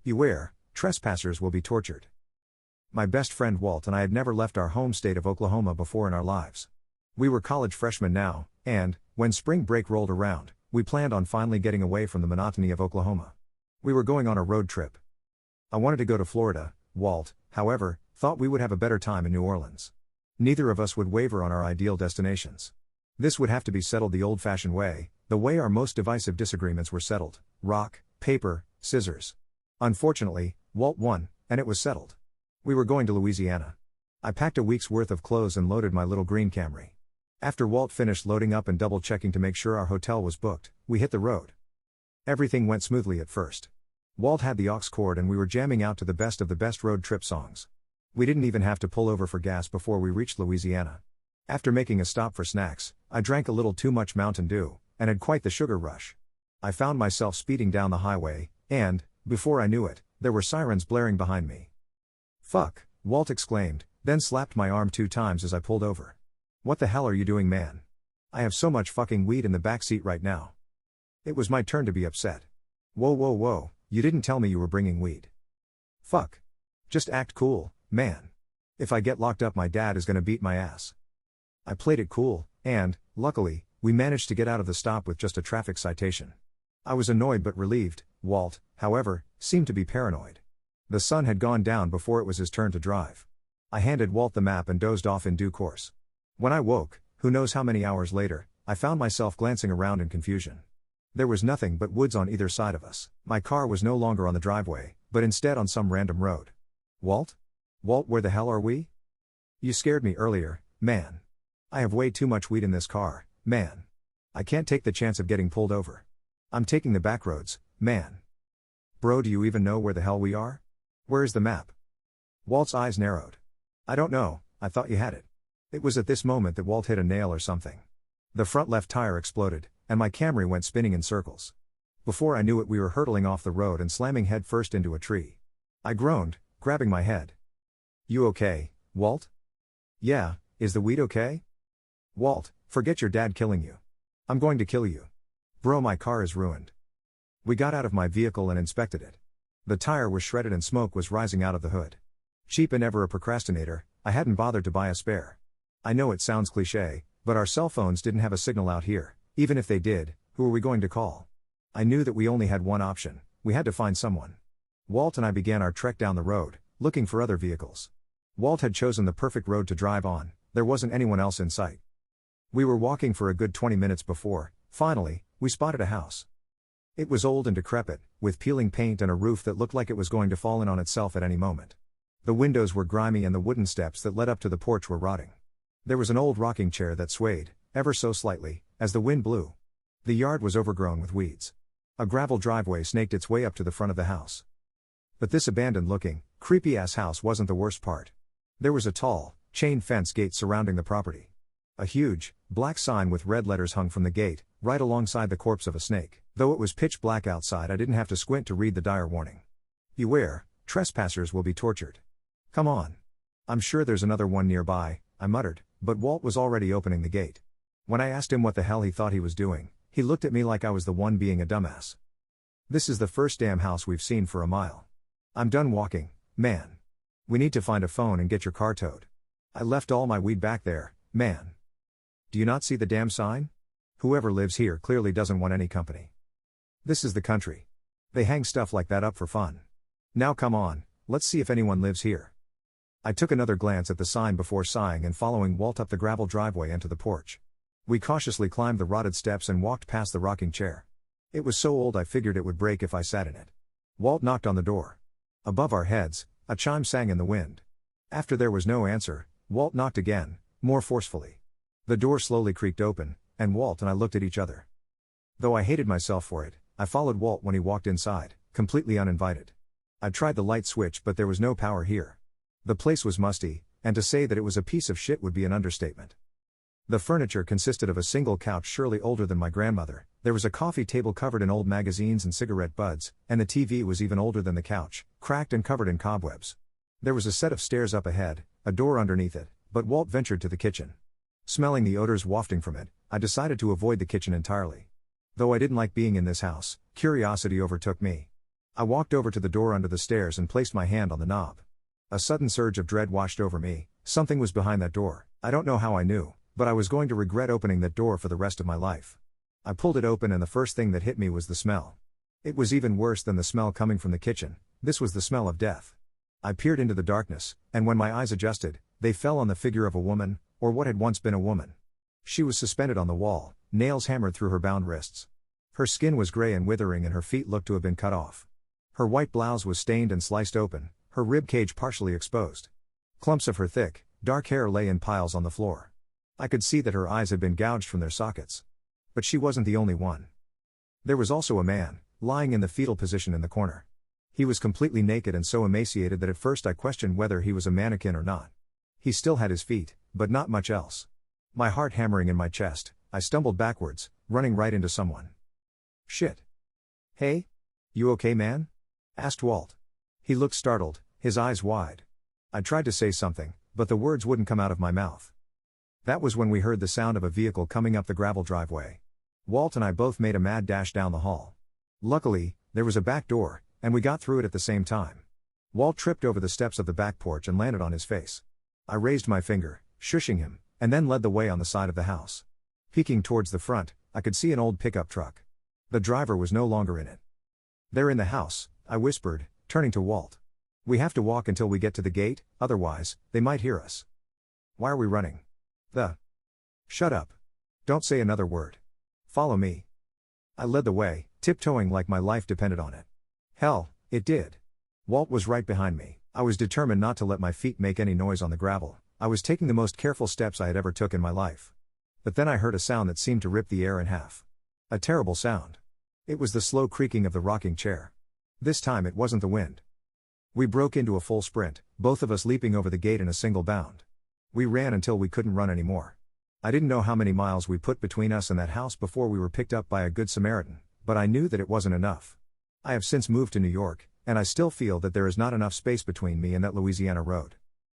Beware, trespassers will be tortured. My best friend Walt and I had never left our home state of Oklahoma before in our lives. We were college freshmen now, and, when spring break rolled around, we planned on finally getting away from the monotony of Oklahoma. We were going on a road trip. I wanted to go to Florida. Walt, however, thought we would have a better time in New Orleans. Neither of us would waver on our ideal destinations. This would have to be settled the old-fashioned way, the way our most divisive disagreements were settled: rock, paper, scissors. Unfortunately, Walt won, and it was settled. We were going to Louisiana. I packed a week's worth of clothes and loaded my little green Camry. After Walt finished loading up and double-checking to make sure our hotel was booked, we hit the road. Everything went smoothly at first. Walt had the aux cord and we were jamming out to the best of the best road trip songs. We didn't even have to pull over for gas before we reached Louisiana. After making a stop for snacks, I drank a little too much Mountain Dew, and had quite the sugar rush. I found myself speeding down the highway, and, before I knew it, there were sirens blaring behind me. "Fuck," Walt exclaimed, then slapped my arm 2 times as I pulled over. "What the hell are you doing, man? I have so much fucking weed in the back seat right now." It was my turn to be upset. "Whoa whoa whoa, you didn't tell me you were bringing weed." "Fuck. Just act cool, man. If I get locked up my dad is gonna beat my ass." I played it cool, and, luckily, we managed to get out of the stop with just a traffic citation. I was annoyed but relieved. Walt, however, seemed to be paranoid. The sun had gone down before it was his turn to drive. I handed Walt the map and dozed off in due course. When I woke, who knows how many hours later, I found myself glancing around in confusion. There was nothing but woods on either side of us. My car was no longer on the driveway, but instead on some random road. "Walt? Walt, where the hell are we? You scared me earlier, man. I have way too much weed in this car, man. I can't take the chance of getting pulled over. I'm taking the back roads, man. Bro, do you even know where the hell we are? Where is the map?" Walt's eyes narrowed. "I don't know, I thought you had it." It was at this moment that Walt hit a nail or something. The front left tire exploded, and my Camry went spinning in circles. Before I knew it, we were hurtling off the road and slamming headfirst into a tree. I groaned, grabbing my head. "You okay, Walt?" "Yeah, is the weed okay?" "Walt, forget your dad killing you. I'm going to kill you. Bro, my car is ruined." We got out of my vehicle and inspected it. The tire was shredded and smoke was rising out of the hood. Cheap and ever a procrastinator, I hadn't bothered to buy a spare. I know it sounds cliché, but our cell phones didn't have a signal out here. Even if they did, who were we going to call? I knew that we only had one option: we had to find someone. Walt and I began our trek down the road, looking for other vehicles. Walt had chosen the perfect road to drive on, there wasn't anyone else in sight. We were walking for a good 20 minutes before, finally, we spotted a house. It was old and decrepit, with peeling paint and a roof that looked like it was going to fall in on itself at any moment. The windows were grimy and the wooden steps that led up to the porch were rotting. There was an old rocking chair that swayed, ever so slightly, as the wind blew. The yard was overgrown with weeds. A gravel driveway snaked its way up to the front of the house. But this abandoned-looking, creepy-ass house wasn't the worst part. There was a tall, chain fence gate surrounding the property. A huge, black sign with red letters hung from the gate, right alongside the corpse of a snake. Though it was pitch black outside, I didn't have to squint to read the dire warning. "Beware, trespassers will be tortured." "Come on. I'm sure there's another one nearby," I muttered, but Walt was already opening the gate. When I asked him what the hell he thought he was doing, he looked at me like I was the one being a dumbass. "This is the first damn house we've seen for a mile. I'm done walking, man. We need to find a phone and get your car towed. I left all my weed back there, man. Do you not see the damn sign? Whoever lives here clearly doesn't want any company. This is the country. They hang stuff like that up for fun. Now come on, let's see if anyone lives here." I took another glance at the sign before sighing and following Walt up the gravel driveway and to the porch. We cautiously climbed the rotted steps and walked past the rocking chair. It was so old I figured it would break if I sat in it. Walt knocked on the door. Above our heads, a chime sang in the wind. After there was no answer, Walt knocked again, more forcefully. The door slowly creaked open, and Walt and I looked at each other. Though I hated myself for it, I followed Walt when he walked inside, completely uninvited. I tried the light switch, but there was no power here. The place was musty, and to say that it was a piece of shit would be an understatement. The furniture consisted of a single couch surely older than my grandmother, there was a coffee table covered in old magazines and cigarette butts, and the TV was even older than the couch, cracked and covered in cobwebs. There was a set of stairs up ahead, a door underneath it, but Walt ventured to the kitchen. Smelling the odors wafting from it, I decided to avoid the kitchen entirely. Though I didn't like being in this house, curiosity overtook me. I walked over to the door under the stairs and placed my hand on the knob. A sudden surge of dread washed over me. Something was behind that door. I don't know how I knew, but I was going to regret opening that door for the rest of my life. I pulled it open and the first thing that hit me was the smell. It was even worse than the smell coming from the kitchen. This was the smell of death. I peered into the darkness, and when my eyes adjusted, they fell on the figure of a woman, or what had once been a woman. She was suspended on the wall, nails hammered through her bound wrists. Her skin was gray and withering and her feet looked to have been cut off. Her white blouse was stained and sliced open, her rib cage partially exposed. Clumps of her thick, dark hair lay in piles on the floor. I could see that her eyes had been gouged from their sockets. But she wasn't the only one. There was also a man, lying in the fetal position in the corner. He was completely naked and so emaciated that at first I questioned whether he was a mannequin or not. He still had his feet, but not much else. My heart hammering in my chest, I stumbled backwards, running right into someone. Shit. Hey? You okay, man? Asked Walt. He looked startled, his eyes wide. I tried to say something, but the words wouldn't come out of my mouth. That was when we heard the sound of a vehicle coming up the gravel driveway. Walt and I both made a mad dash down the hall. Luckily, there was a back door, and we got through it at the same time. Walt tripped over the steps of the back porch and landed on his face. I raised my finger, shushing him, and then led the way on the side of the house. Peeking towards the front, I could see an old pickup truck. The driver was no longer in it. "They're in the house," I whispered, turning to Walt. "We have to walk until we get to the gate, otherwise, they might hear us." "Why are we running?" Shut up. Don't say another word. Follow me." I led the way, tiptoeing like my life depended on it. Hell, it did. Walt was right behind me. I was determined not to let my feet make any noise on the gravel. I was taking the most careful steps I had ever took in my life. But then I heard a sound that seemed to rip the air in half. A terrible sound. It was the slow creaking of the rocking chair. This time it wasn't the wind. We broke into a full sprint, both of us leaping over the gate in a single bound. We ran until we couldn't run anymore. I didn't know how many miles we put between us and that house before we were picked up by a good Samaritan, but I knew that it wasn't enough. I have since moved to New York, and I still feel that there is not enough space between me and that Louisiana road.